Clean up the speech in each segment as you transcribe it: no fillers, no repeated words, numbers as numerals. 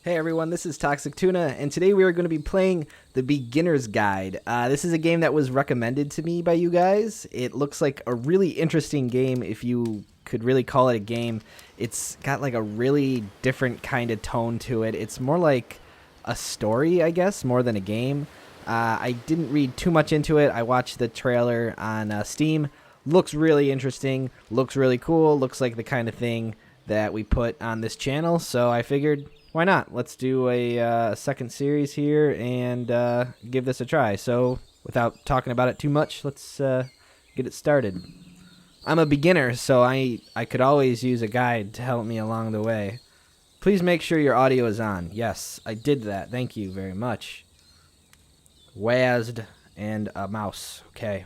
Hey everyone, this is ToxicTuna, and today we are going to be playing the Beginner's Guide. This is a game that was recommended to me by you guys. It looks like a really interesting game, if you could really call it a game. It's got like a really different kind of tone to it. It's more like a story, I guess, more than a game. I didn't read too much into it. I watched the trailer on Steam. Looks really interesting, looks really cool, looks like the kind of thing that we put on this channel, so I figured, why not? Let's do a second series here and give this a try. So without talking about it too much, let's get it started. I'm a beginner, so I could always use a guide to help me along the way. Please make sure your audio is on. Yes, I did that. Thank you very much. WASD and a mouse. Okay.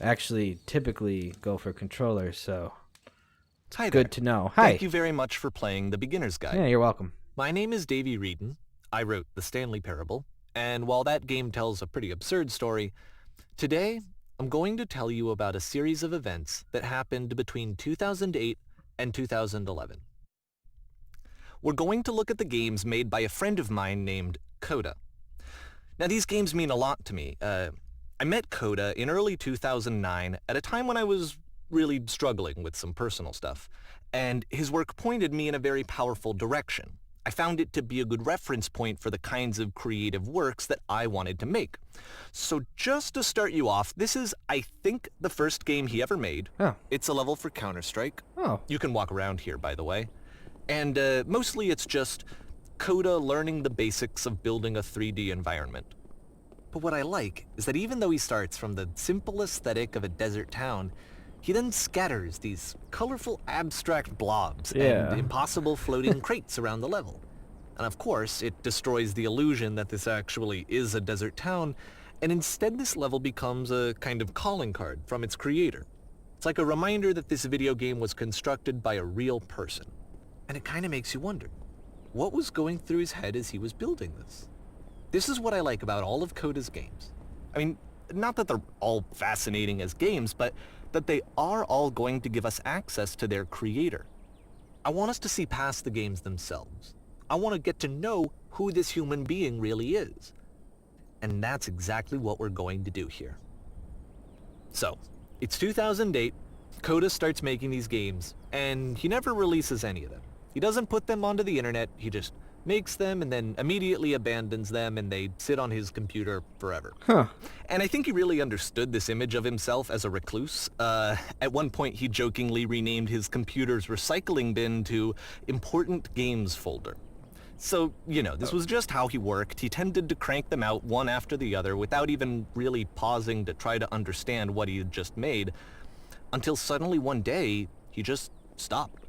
I actually typically go for controllers, so Hi good there. to know. Hi. Thank you very much for playing the Beginner's Guide. Yeah, you're welcome. My name is Davey Wreden. I wrote the Stanley Parable, and while that game tells a pretty absurd story, today I'm going to tell you about a series of events that happened between 2008 and 2011. We're going to look at the games made by a friend of mine named Coda. Now these games mean a lot to me. I met Koda in early 2009 at a time when I was really struggling with some personal stuff, and his work pointed me in a very powerful direction. I found it to be a good reference point for the kinds of creative works that I wanted to make. So just to start you off, this is, I think, the first game he ever made. Oh. It's a level for Counter-Strike. Oh. You can walk around here, by the way. And mostly it's just Coda learning the basics of building a 3D environment. But what I like is that even though he starts from the simple aesthetic of a desert town, he then scatters these colorful abstract blobs and impossible floating crates around the level. And of course, it destroys the illusion that this actually is a desert town, and instead this level becomes a kind of calling card from its creator. It's like a reminder that this video game was constructed by a real person. And it kind of makes you wonder, what was going through his head as he was building this? This is what I like about all of Coda's games. I mean, not that they're all fascinating as games, but that they are all going to give us access to their creator. I want us to see past the games themselves. I want to get to know who this human being really is. And that's exactly what we're going to do here. So, it's 2008, Coda starts making these games, and he never releases any of them. He doesn't put them onto the internet, he just makes them and then immediately abandons them, and they sit on his computer forever. Huh. And I think he really understood this image of himself as a recluse. At one point he jokingly renamed his computer's recycling bin to Important Games Folder. So, you know, this was just how he worked. He tended to crank them out one after the other without even really pausing to try to understand what he had just made, until suddenly one day he just stopped.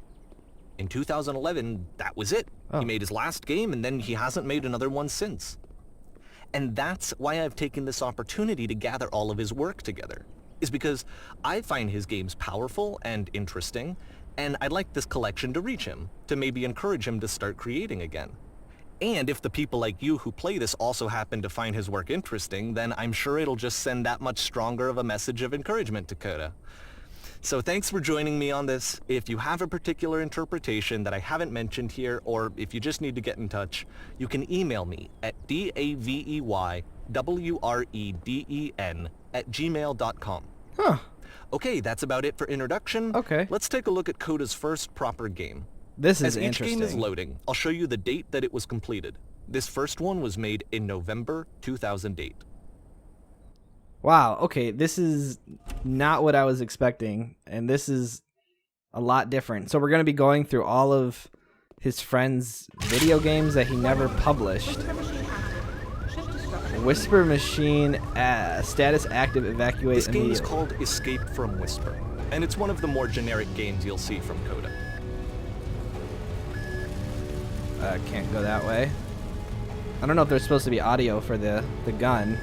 In 2011, that was it. Oh. He made his last game, and then he hasn't made another one since. And that's why I've taken this opportunity to gather all of his work together, is because I find his games powerful and interesting, and I'd like this collection to reach him, to maybe encourage him to start creating again. And if the people like you who play this also happen to find his work interesting, then I'm sure it'll just send that much stronger of a message of encouragement to Koda. So thanks for joining me on this. If you have a particular interpretation that I haven't mentioned here, or if you just need to get in touch, you can email me at daveyWreden@gmail.com. Huh. Okay, that's about it for introduction. Okay. Let's take a look at Coda's first proper game. This is As each interesting. game is loading, I'll show you the date that it was completed. This first one was made in November 2008. Wow, okay, this is not what I was expecting, and this is a lot different. So we're going to be going through all of his friends' video games that he never published. Whisper Machine, status active, evacuate This game is immediately. called Escape from Whisper, and it's one of the more generic games you'll see from Coda. Can't go that way. I don't know if there's supposed to be audio for the gun,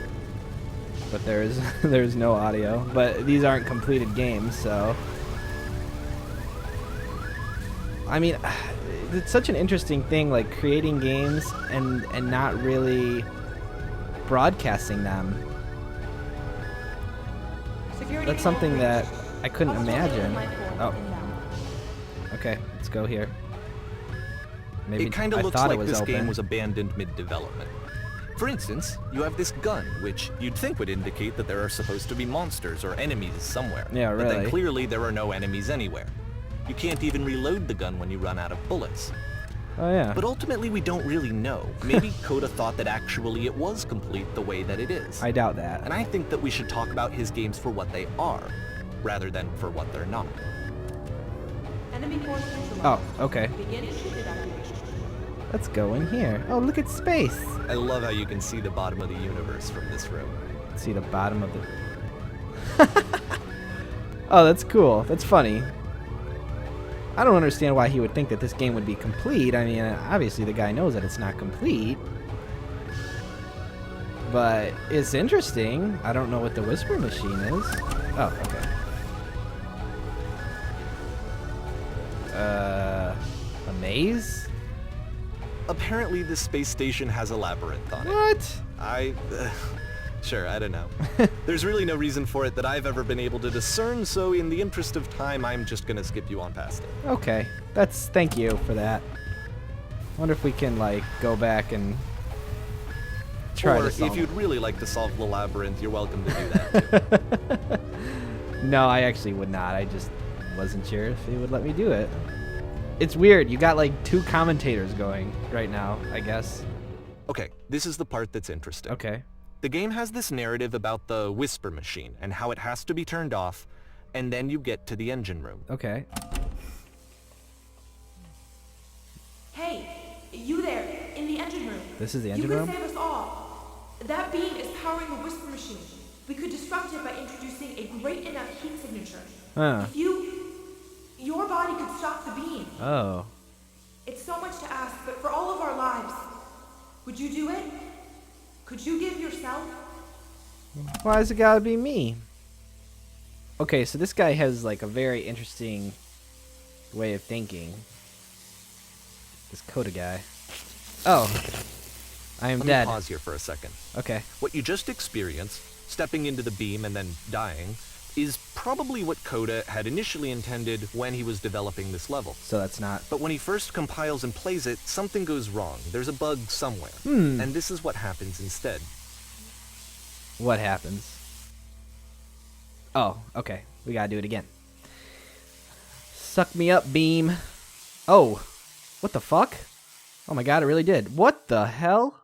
but there's no audio. But these aren't completed games, so I mean, it's such an interesting thing, like creating games and not really broadcasting them. That's something that I couldn't imagine. Oh, okay, let's go here. Maybe It kind of I looks thought it like was this open. game was abandoned mid-development. For instance, you have this gun, which you'd think would indicate that there are supposed to be monsters or enemies somewhere. Yeah, But then really. clearly there are no enemies anywhere. You can't even reload the gun when you run out of bullets. Oh yeah. But ultimately we don't really know. Maybe Coda thought that actually it was complete the way that it is. I doubt that. And I think that we should talk about his games for what they are, rather than for what they're not. Enemy force neutralized. Oh, okay. Begin ship evacuation. Let's go in here. Oh, look at space. I love how you can see the bottom of the universe from this room. Let's see the bottom of the... Oh, that's cool. That's funny. I don't understand why he would think that this game would be complete. I mean, obviously the guy knows that it's not complete. But it's interesting. I don't know what the whisper machine is. Oh, okay. A maze? Apparently this space station has a labyrinth on it. What? Sure, I don't know. There's really no reason for it that I've ever been able to discern, so in the interest of time, I'm just gonna skip you on past it. Okay. Thank you for that. Wonder if we can, like, go back and try Or to if solve you'd really like to solve the labyrinth, you're welcome to do that too. No, I actually would not. I just wasn't sure if he would let me do it. It's weird. You got, like, 2 commentators going right now, I guess. Okay, this is the part that's interesting. Okay. The game has this narrative about the whisper machine and how it has to be turned off, and then you get to the engine room. Okay. Hey, you there, in the engine room. This is the engine You room? could save us all. That beam is powering the whisper machine. We could disrupt it by introducing a great enough heat signature. Huh. If your body could stop the beam. Oh. It's so much to ask, but for all of our lives, would you do it? Could you give yourself? Why does it gotta be me? Okay, so this guy has, like, a very interesting way of thinking. This Coda guy. Oh. I am Let dead. me pause here for a second. Okay. What you just experienced, stepping into the beam and then dying, is probably what Coda had initially intended when he was developing this level. So that's not... But when he first compiles and plays it, something goes wrong. There's a bug somewhere. Hmm. And this is what happens instead. What happens? Oh, okay. We gotta do it again. Suck me up, beam. Oh. What the fuck? Oh my god, it really did. What the hell?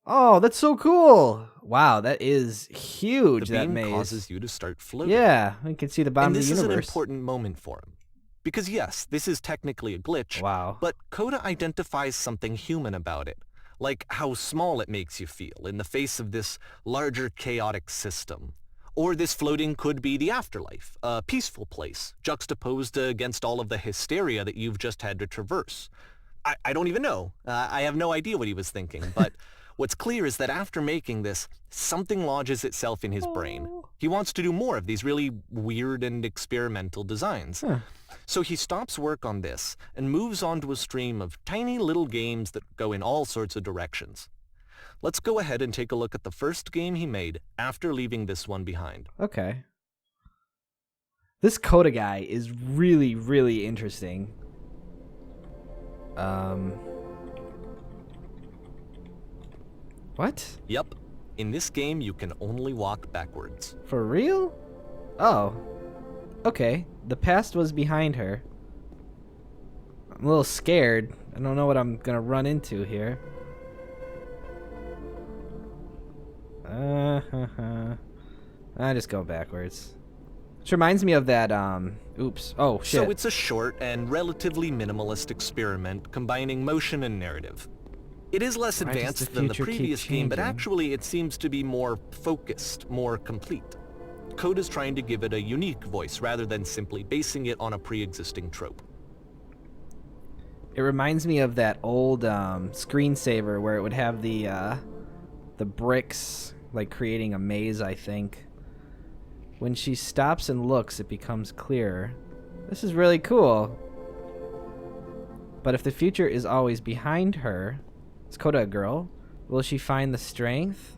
Oh, that's so cool. Wow, that is huge, The that beam maze. causes you to start floating. Yeah, we can see the bottom And of this the is an universe. important moment for him. Because yes, this is technically a glitch, Wow. but Coda identifies something human about it. Like how small it makes you feel in the face of this larger chaotic system. Or this floating could be the afterlife, a peaceful place, juxtaposed against all of the hysteria that you've just had to traverse. I don't even know. I have no idea what he was thinking, but what's clear is that after making this, something lodges itself in his brain. He wants to do more of these really weird and experimental designs. Huh. So he stops work on this and moves on to a stream of tiny little games that go in all sorts of directions. Let's go ahead and take a look at the first game he made after leaving this one behind. Okay. This Coda guy is really, really interesting. What? Yep, in this game you can only walk backwards. For real? Oh. Okay. The past was behind her. I'm a little scared. I don't know what I'm gonna run into here. I just go backwards. Which reminds me of that, oops. Oh, shit. So it's a short and relatively minimalist experiment combining motion and narrative. It is less Why does advanced the than the future keep previous game, but changing? actually it seems to be more focused, more complete. Coda's trying to give it a unique voice rather than simply basing it on a pre-existing trope. It reminds me of that old screensaver where it would have the bricks, like creating a maze, I think. When she stops and looks, it becomes clearer. This is really cool. But if the future is always behind her, is Coda a girl? Will she find the strength?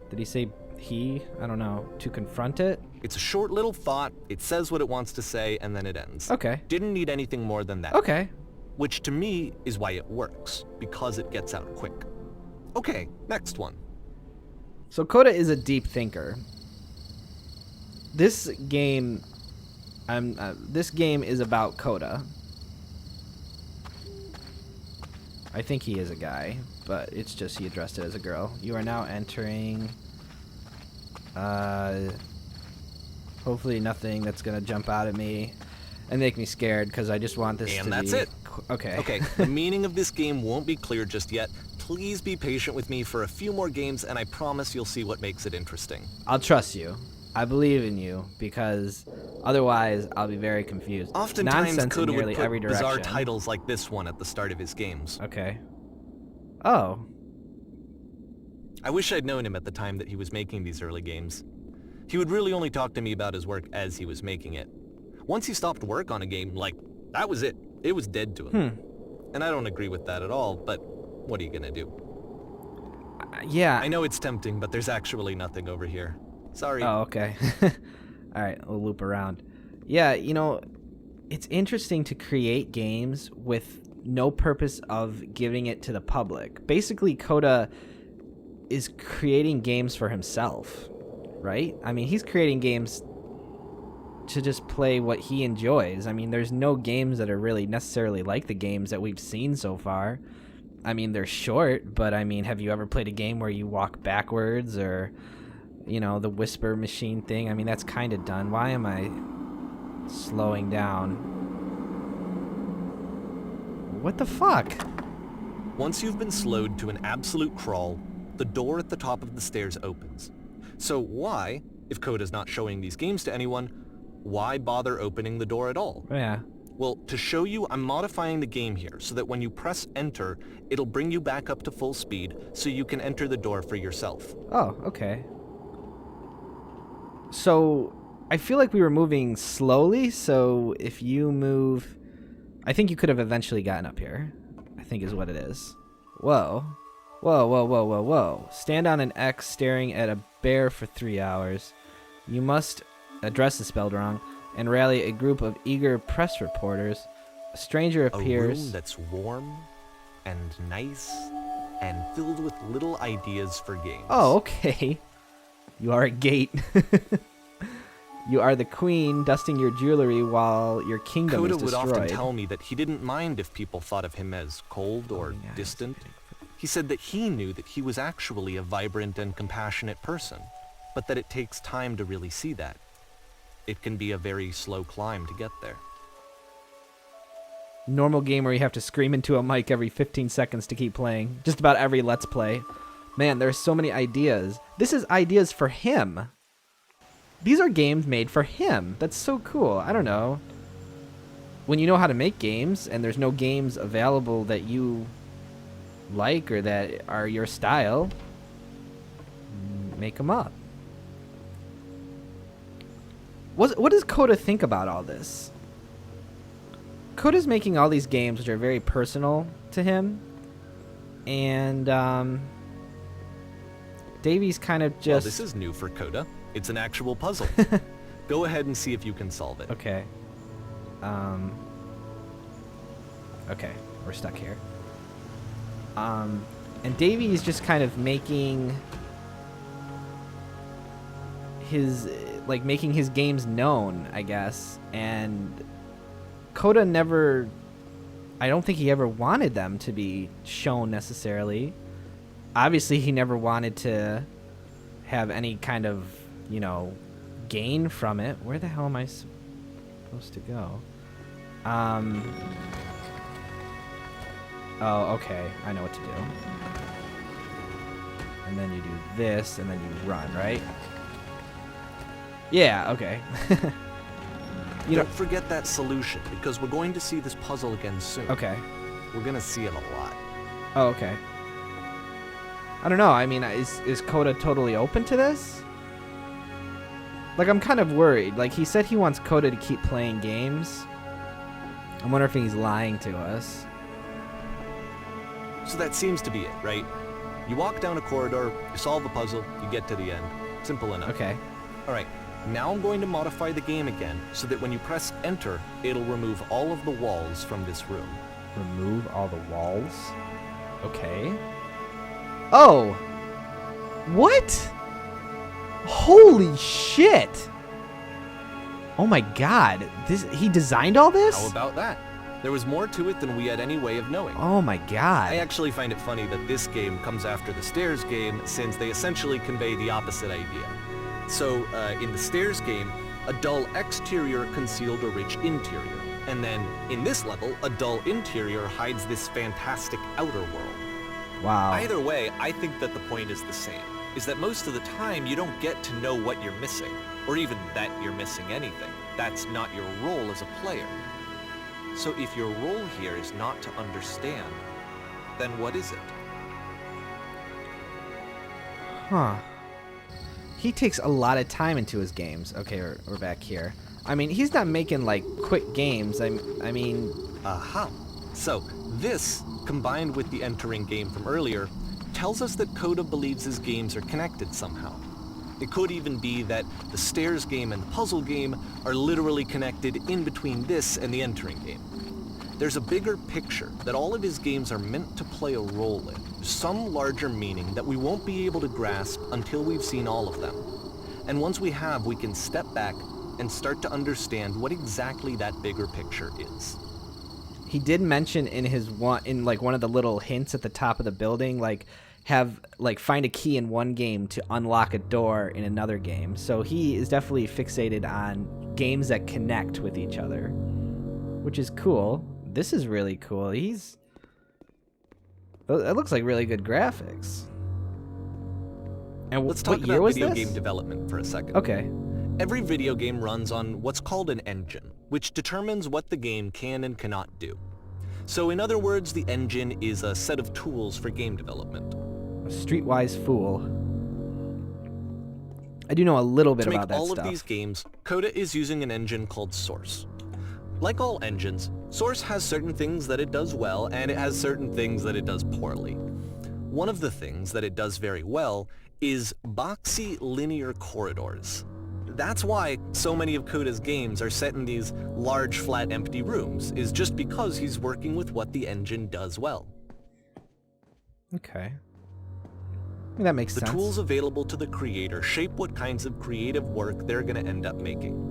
Did he say he? I don't know. To confront it? It's a short little thought, it says what it wants to say, and then it ends. Okay. Didn't need anything more than that. Okay. which to me is why it works, because it gets out quick. Okay, next one. So Coda is a deep thinker. This game is about Coda. I think he is a guy, but it's just he addressed it as a girl. You are now entering... hopefully nothing that's going to jump out at me and make me scared, because I just want this to be... And that's it. Okay. Okay, the meaning of this game won't be clear just yet. Please be patient with me for a few more games, and I promise you'll see what makes it interesting. I'll trust you. I believe in you, because otherwise I'll be very confused. Oftentimes, Nonsense in Coda would nearly every put bizarre direction. titles like this one at the start of his games. Okay. Oh. I wish I'd known him at the time that he was making these early games. He would really only talk to me about his work as he was making it. Once he stopped work on a game, like, that was it. It was dead to him. And I don't agree with that at all, but what are you gonna do? Yeah. I know it's tempting, but there's actually nothing over here. Sorry. Oh, okay. All right, we'll loop around. Yeah, you know, it's interesting to create games with no purpose of giving it to the public. Basically, Coda is creating games for himself, right? I mean, he's creating games to just play what he enjoys. I mean, there's no games that are really necessarily like the games that we've seen so far. I mean, they're short, but I mean, have you ever played a game where you walk backwards, or, you know, the whisper machine thing? I mean, that's kind of done. Why am I slowing down? What the fuck? Once you've been slowed to an absolute crawl, the door at the top of the stairs opens. So why, if Coda's not showing these games to anyone, why bother opening the door at all? Yeah. Well, to show you, I'm modifying the game here so that when you press enter, it'll bring you back up to full speed so you can enter the door for yourself. Oh, okay. So, I feel like we were moving slowly, so if you move... I think you could have eventually gotten up here, I think is what it is. Whoa. Whoa, whoa, whoa, whoa, whoa. Stand on an X staring at a bear for 3 hours. You must... address is spelled wrong, and rally a group of eager press reporters. A stranger appears. A room that's warm and nice and filled with little ideas for games. Oh, okay. You are a gate. You are the queen, dusting your jewelry while your kingdom Coda is would destroyed. often tell me that he didn't mind if people thought of him as cold or distant. He said that he knew that he was actually a vibrant and compassionate person, but that it takes time to really see that. It can be a very slow climb to get there. Normal game where you have to scream into a mic every 15 seconds to keep playing. Just about every Let's Play. Man, there's so many ideas. This is ideas for him. These are games made for him. That's so cool. I don't know. When you know how to make games and there's no games available that you like or that are your style, make them up. What does Coda think about all this? Coda's making all these games which are very personal to him, and Davey's kind of just... Well, this is new for Coda. It's an actual puzzle. Go ahead and see if you can solve it. Okay. Okay, we're stuck here. And Davey's just kind of making his... like making his games known, I guess, and Coda never, I don't think he ever wanted them to be shown necessarily. Obviously he never wanted to have any kind of, you know, gain from it. Where the hell am I supposed to go? Oh, okay, I know what to do. And then you do this, and then you run, right? Yeah, okay. Don't forget that solution, because we're going to see this puzzle again soon. Okay. We're going to see it a lot. Oh, okay. I don't know. I mean, is Coda totally open to this? Like, I'm kind of worried. Like, he said he wants Coda to keep playing games. I'm wondering if he's lying to us. So that seems to be it, right? You walk down a corridor, you solve a puzzle, you get to the end. Simple enough. Okay. All right. Now I'm going to modify the game again so that when you press enter, it'll remove all of the walls from this room. Remove all the walls. Okay. Oh! What? Holy shit! Oh my god. He designed all this? How about that? There was more to it than we had any way of knowing. Oh my god. I actually find it funny that this game comes after the Stairs game, since they essentially convey the opposite idea. So, in the Stairs game, a dull exterior concealed a rich interior. And then, in this level, a dull interior hides this fantastic outer world. Wow. Either way, I think that the point is the same, is that most of the time you don't get to know what you're missing, or even that you're missing anything. That's not your role as a player. So if your role here is not to understand, then what is it? Huh. He takes a lot of time into his games. Okay, we're back here. I mean, he's not making, like, quick games. I mean... Aha. So, this, combined with the entering game from earlier, tells us that Coda believes his games are connected somehow. It could even be that the Stairs game and the puzzle game are literally connected in between this and the entering game. There's a bigger picture that all of his games are meant to play a role in, some larger meaning that we won't be able to grasp until we've seen all of them. And once we have, we can step back and start to understand what exactly that bigger picture is. He did mention in one of the little hints at the top of the building, like, find a key in one game to unlock a door in another game. So he is definitely fixated on games that connect with each other, which is cool. This is really cool. It looks like really good graphics. And let's talk about video game development for a second. Okay. Every video game runs on what's called an engine, which determines what the game can and cannot do. So in other words, the engine is a set of tools for game development. A streetwise fool. I do know a little bit about that stuff. To make all of these games, Coda is using an engine called Source. Like all engines, Source has certain things that it does well, and it has certain things that it does poorly. One of the things that it does very well is boxy linear corridors. That's why so many of Coda's games are set in these large, flat, empty rooms, is just because he's working with what the engine does well. Okay. That makes sense. The tools available to the creator shape what kinds of creative work they're going to end up making.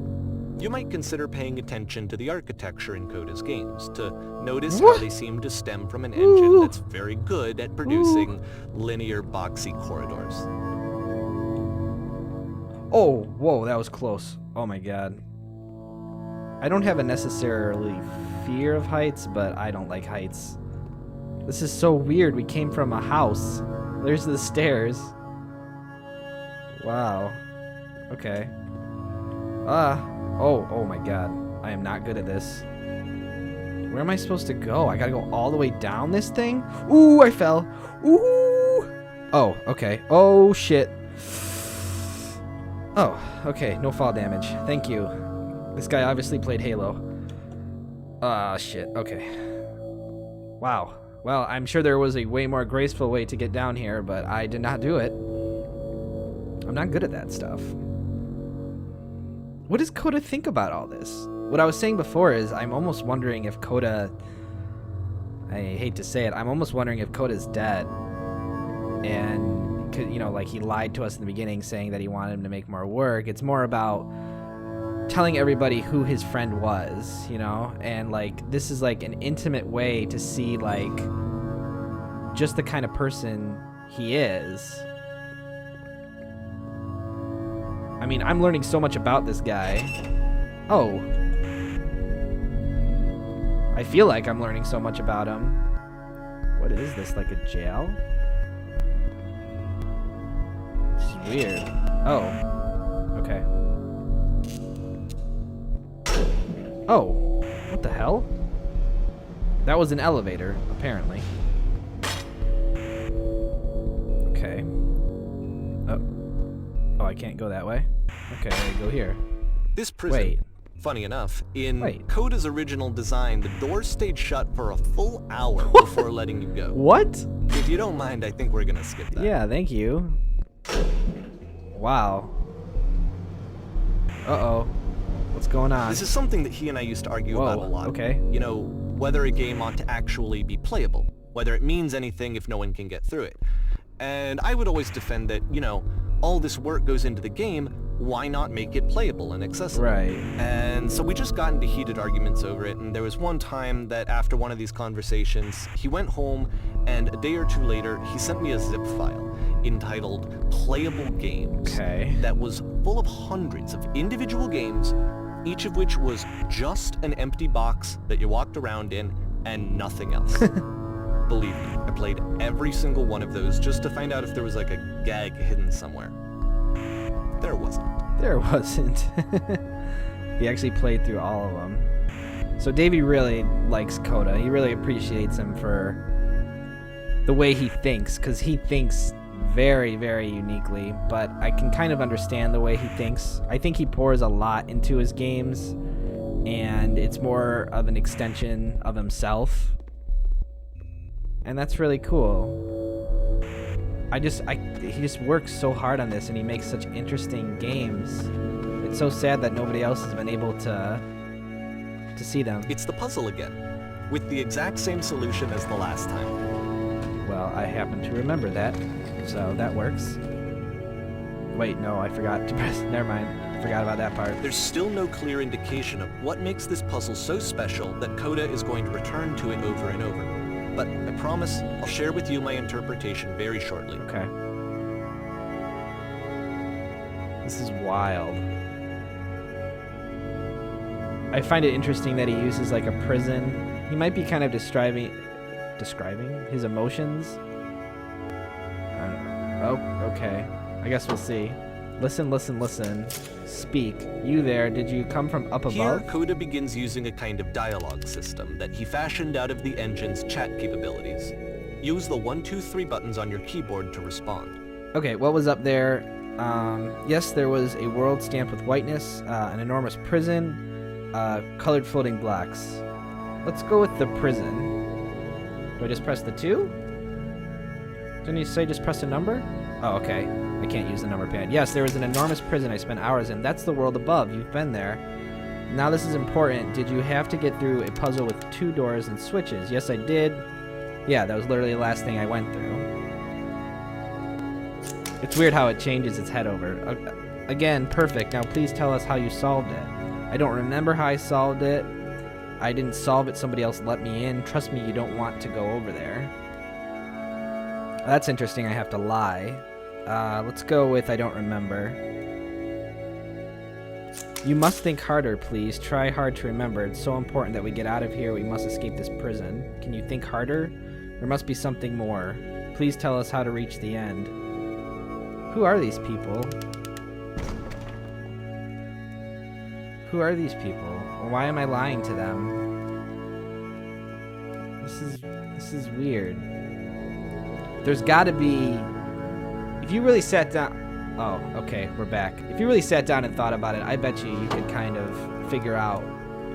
You might consider paying attention to the architecture in Coda's games, to notice how they seem to stem from an engine that's very good at producing linear, boxy corridors. Oh, whoa, that was close. Oh my god. I don't have a necessarily fear of heights, but I don't like heights. This is so weird. We came from a house. There's the stairs. Wow. Okay. Oh my god. I am not good at this. Where am I supposed to go? I gotta go all the way down this thing? Ooh, I fell. Ooh. Oh, okay. Oh, shit. Oh, okay. No fall damage. Thank you. This guy obviously played Halo. Ah, shit. Okay. Wow. Well, I'm sure there was a way more graceful way to get down here, but I did not do it. I'm not good at that stuff. What does Coda think about all this? What I was saying before is I'm almost wondering if Coda... I hate to say it. I'm almost wondering if Coda's dead. And, you know, like he lied to us in the beginning saying that he wanted him to make more work. It's more about telling everybody who his friend was, you know? And, like, this is, like, an intimate way to see, like, just the kind of person he is. I mean, I'm learning so much about this guy. Oh. I feel like I'm learning so much about him. What is this, like a jail? This is weird. Oh. Okay. Oh. What the hell? That was an elevator, apparently. Okay. Oh, I can't go that way? Okay, I go here. This prison, Wait. funny enough, in Coda's original design, the doors stayed shut for a full hour before letting you go. What? If you don't mind, I think we're gonna skip that. Yeah, thank you. Wow. Uh-oh. What's going on? This is something that he and I used to argue about a lot. Okay. You know, whether a game ought to actually be playable, whether it means anything if no one can get through it. And I would always defend that, all this work goes into the game, why not make it playable and accessible? Right. And so we just got into heated arguments over it, and there was one time that after one of these conversations, he went home, and a day or two later, he sent me a zip file entitled Playable Games. Okay. That was full of hundreds of individual games, each of which was just an empty box that you walked around in and nothing else. Believe me, I played every single one of those just to find out if there was like a gag hidden somewhere. There wasn't. There wasn't. He actually played through all of them. So Davey really likes Coda. He really appreciates him for the way he thinks, because he thinks very, very uniquely, but I can kind of understand the way he thinks. I think he pours a lot into his games, and it's more of an extension of himself. And that's really cool. He just works so hard on this, and he makes such interesting games. It's so sad that nobody else has been able to see them. It's the puzzle again, with the exact same solution as the last time. Well, I happen to remember that, so that works. Wait, no, I forgot to press. Never mind. Forgot about that part. There's still no clear indication of what makes this puzzle so special that Koda is going to return to it over and over. But I promise I'll share with you my interpretation very shortly. Okay. This is wild. I find it interesting that he uses like a prison. He might be kind of describing his emotions. Oh, okay. I guess we'll see. Listen, listen, listen. Speak. You there, did you come from up above? Here, Koda begins using a kind of dialogue system that he fashioned out of the engine's chat capabilities. Use the 1, 2, 3 buttons on your keyboard to respond. Okay, what was up there? Yes, there was a world stamped with whiteness, an enormous prison, colored floating blocks. Let's go with the prison. Do I just press the 2? Didn't you say just press a number? Oh, okay. I can't use the number pad. Yes, there was an enormous prison I spent hours in. That's the world above. You've been there. Now this is important. Did you have to get through a puzzle with 2 doors and switches? Yes, I did. Yeah, that was literally the last thing I went through. It's weird how it changes its head over. Again, perfect. Now please tell us how you solved it. I don't remember how I solved it. I didn't solve it. Somebody else let me in. Trust me, you don't want to go over there. That's interesting. I have to lie. Let's go with I don't remember. You must think harder, please. Try hard to remember. It's so important that we get out of here. We must escape this prison. Can you think harder? There must be something more. Please tell us how to reach the end. Who are these people? Who are these people? Why am I lying to them? This is weird. There's gotta be... If you really sat down... Oh, okay, we're back. If you really sat down and thought about it, I bet you could kind of figure out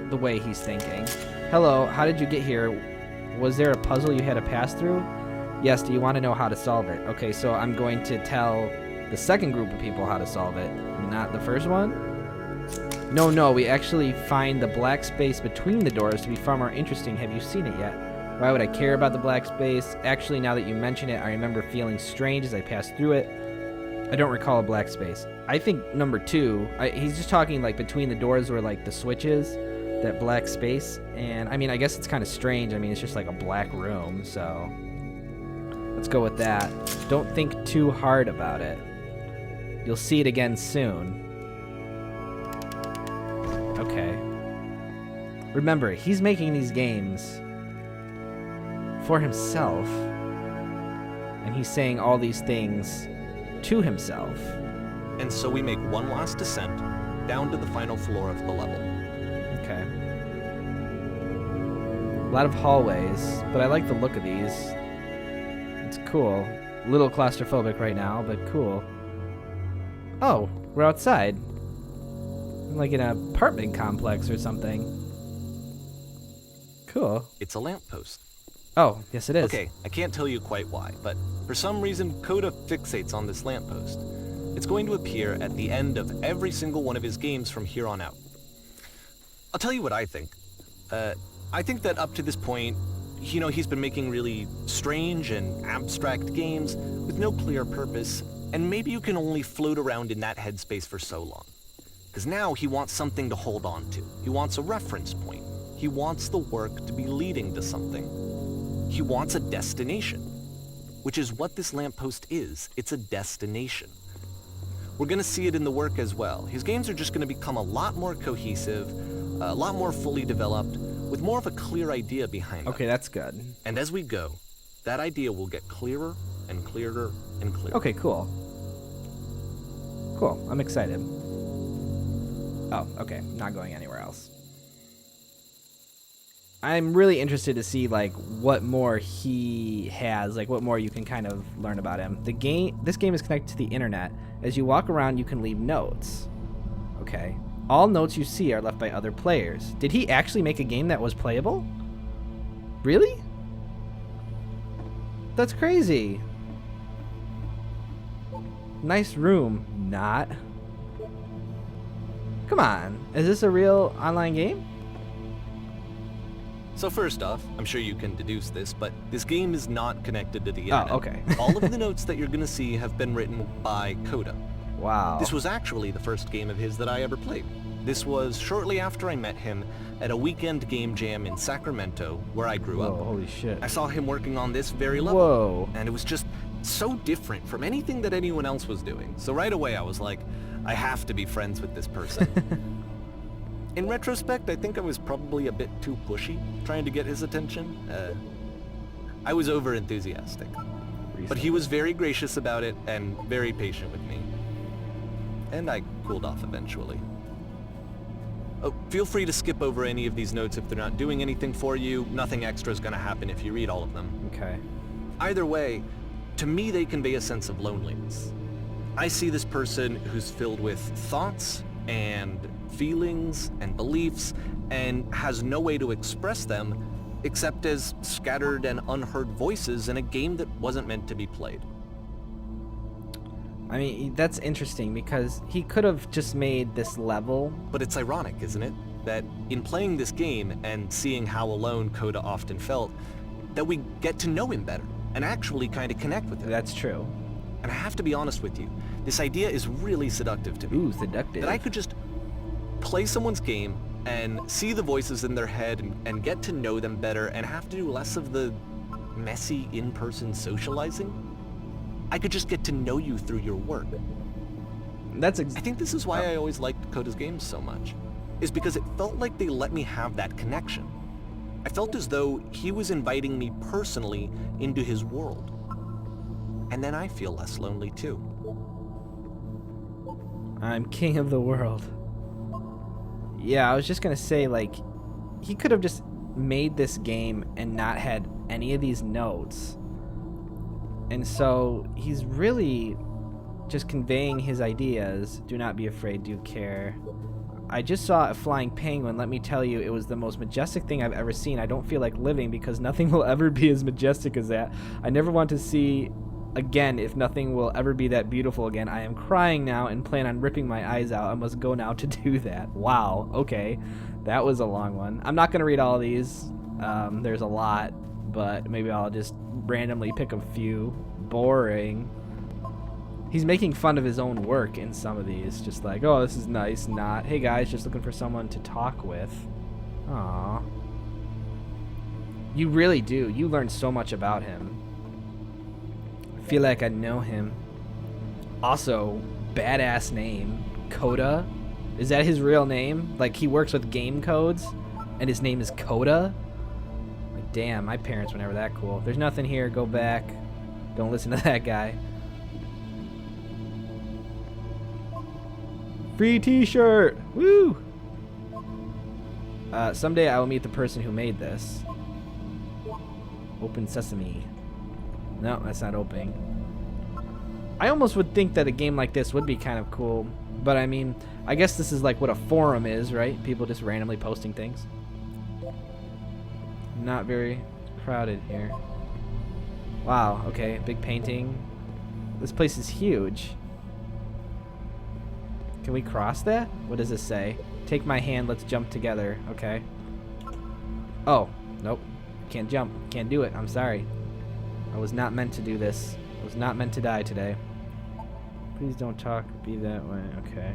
the way he's thinking. Hello, how did you get here? Was there a puzzle you had to pass through? Yes, do you want to know how to solve it? Okay, so I'm going to tell the second group of people how to solve it, not the first one? No, we actually find the black space between the doors to be far more interesting. Have you seen it yet? Why would I care about the black space? Actually, now that you mention it, I remember feeling strange as I passed through it. I don't recall a black space. I think number 2, he's just talking like between the doors were like the switches, that black space. And I mean, I guess it's kind of strange. I mean, it's just like a black room, so let's go with that. Don't think too hard about it. You'll see it again soon. Okay. Remember, he's making these games for himself, and he's saying all these things to himself. And so we make one last descent down to the final floor of the level. Okay. A lot of hallways, but I like the look of these. It's cool. A little claustrophobic right now, but cool. Oh, we're outside. Like in an apartment complex or something. Cool. It's a lamppost. Oh, yes it is. Okay, I can't tell you quite why, but for some reason, Koda fixates on this lamppost. It's going to appear at the end of every single one of his games from here on out. I'll tell you what I think. I think that up to this point, he's been making really strange and abstract games with no clear purpose, and maybe you can only float around in that headspace for so long. Because now he wants something to hold on to. He wants a reference point. He wants the work to be leading to something. He wants a destination, which is what this lamppost is. It's a destination. We're going to see it in the work as well. His games are just going to become a lot more cohesive, a lot more fully developed, with more of a clear idea behind them. Okay, that's good. And as we go, that idea will get clearer and clearer and clearer. Okay, cool. Cool, I'm excited. Oh, okay, not going anywhere else. I'm really interested to see like what more he has, like what more you can kind of learn about him. This game is connected to the internet. As you walk around, you can leave notes. Okay. All notes you see are left by other players. Did he actually make a game that was playable? Really? That's crazy. Nice room. Not. Come on. Is this a real online game? So first off, I'm sure you can deduce this, but this game is not connected to the internet. Oh, okay. All of the notes that you're going to see have been written by Coda. Wow. This was actually the first game of his that I ever played. This was shortly after I met him at a weekend game jam in Sacramento, where I grew up. Holy shit. I saw him working on this very level. Whoa. And it was just so different from anything that anyone else was doing. So right away I was like, I have to be friends with this person. In retrospect, I think I was probably a bit too pushy trying to get his attention. I was over-enthusiastic. But he was very gracious about it and very patient with me. And I cooled off eventually. Oh, feel free to skip over any of these notes if they're not doing anything for you. Nothing extra is going to happen if you read all of them. Okay. Either way, to me they convey a sense of loneliness. I see this person who's filled with thoughts and feelings and beliefs and has no way to express them except as scattered and unheard voices in a game that wasn't meant to be played. I mean, that's interesting because he could have just made this level. But it's ironic, isn't it? That in playing this game and seeing how alone Koda often felt, that we get to know him better and actually kind of connect with him. That's true. And I have to be honest with you, this idea is really seductive to me. Ooh, seductive. That I could just play someone's game and see the voices in their head and get to know them better and have to do less of the messy in-person socializing. I could just get to know you through your work. I think this is why I always liked Koda's games so much, is because it felt like they let me have that connection. I felt as though he was inviting me personally into his world. And then I feel less lonely too. I'm king of the world. Yeah, I was just gonna say, like, he could have just made this game and not had any of these notes. And so he's really just conveying his ideas. Do not be afraid, do care. I just saw a flying penguin. Let me tell you, it was the most majestic thing I've ever seen. I don't feel like living because nothing will ever be as majestic as that. I never want to see again if nothing will ever be that beautiful again. I am crying now and plan on ripping my eyes out. I must go now to do that. Wow, okay. That was a long one. I'm not going to read all of these. There's a lot, but maybe I'll just randomly pick a few. Boring. He's making fun of his own work in some of these. Just like, oh, this is nice. Not, hey guys, just looking for someone to talk with. Aww. You really do. You learn so much about him. I feel like I know him. Also, badass name. Koda. Is that his real name? Like, he works with game codes, and his name is Koda? Like, damn, my parents were never that cool. There's nothing here. Go back. Don't listen to that guy. Free t-shirt! Woo! Someday I will meet the person who made this. Open sesame. No, that's not opening. I almost would think that a game like this would be kind of cool. But I mean, I guess this is like what a forum is, right? People just randomly posting things. Not very crowded here. Wow, okay, big painting. This place is huge. Can we cross that? What does this say? Take my hand, let's jump together. Okay. Oh, nope. Can't jump. Can't do it. I'm sorry. I was not meant to do this. I was not meant to die today. Please don't talk. Be that way. Okay.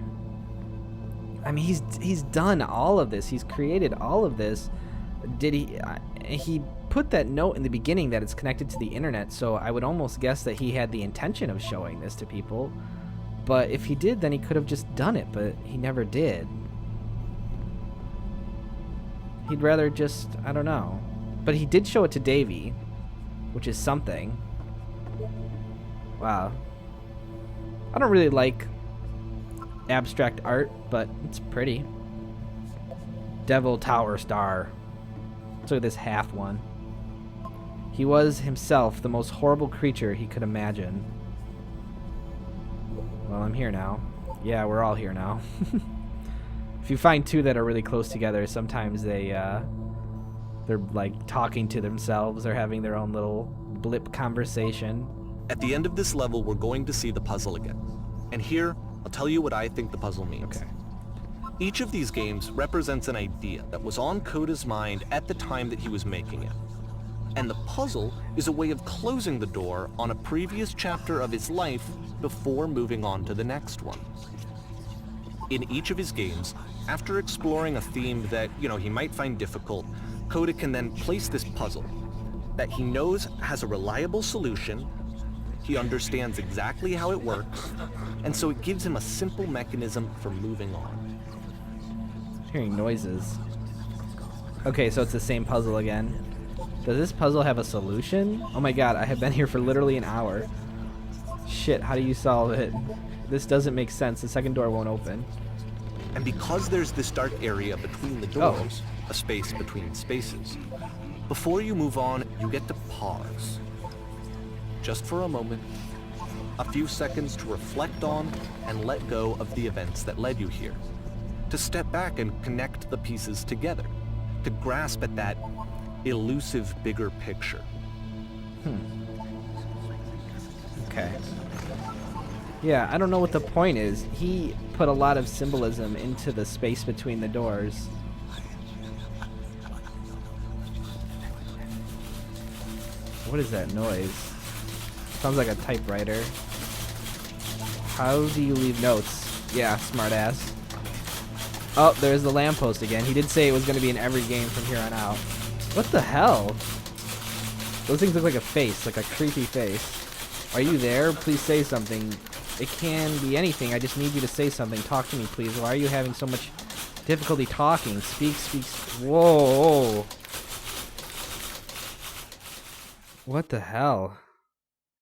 I mean, he's done all of this. He's created all of this. Did he? He put that note in the beginning that it's connected to the internet, so I would almost guess that he had the intention of showing this to people. But if he did, then he could have just done it, but he never did. He'd rather just, I don't know. But he did show it to Davey, which is something. Wow. I don't really like abstract art, but it's pretty. Devil Tower Star. Let's look at this half one. He was himself the most horrible creature he could imagine. Well, I'm here now. Yeah, we're all here now. If you find two that are really close together, sometimes they're like talking to themselves or having their own little blip conversation. At the end of this level, we're going to see the puzzle again. And here, I'll tell you what I think the puzzle means. Okay. Each of these games represents an idea that was on Koda's mind at the time that he was making it. And the puzzle is a way of closing the door on a previous chapter of his life before moving on to the next one. In each of his games, after exploring a theme that, he might find difficult, Koda can then place this puzzle that he knows has a reliable solution, he understands exactly how it works, and so it gives him a simple mechanism for moving on. Hearing noises. Okay, so it's the same puzzle again. Does this puzzle have a solution? Oh my god, I have been here for literally an hour. Shit, how do you solve it? This doesn't make sense. The second door won't open. And because there's this dark area between the doors, a space between spaces, before you move on, you get to pause. Just for a moment, a few seconds to reflect on and let go of the events that led you here. To step back and connect the pieces together. To grasp at that elusive bigger picture. Okay. Yeah, I don't know what the point is. He put a lot of symbolism into the space between the doors. What is that noise? Sounds like a typewriter. How do you leave notes? Yeah, smartass. Oh, there's the lamppost again. He did say it was going to be in every game from here on out. What the hell? Those things look like a face, like a creepy face. Are you there? Please say something. It can be anything. I just need you to say something. Talk to me, please. Why are you having so much difficulty talking? Speak. Whoa. What the hell?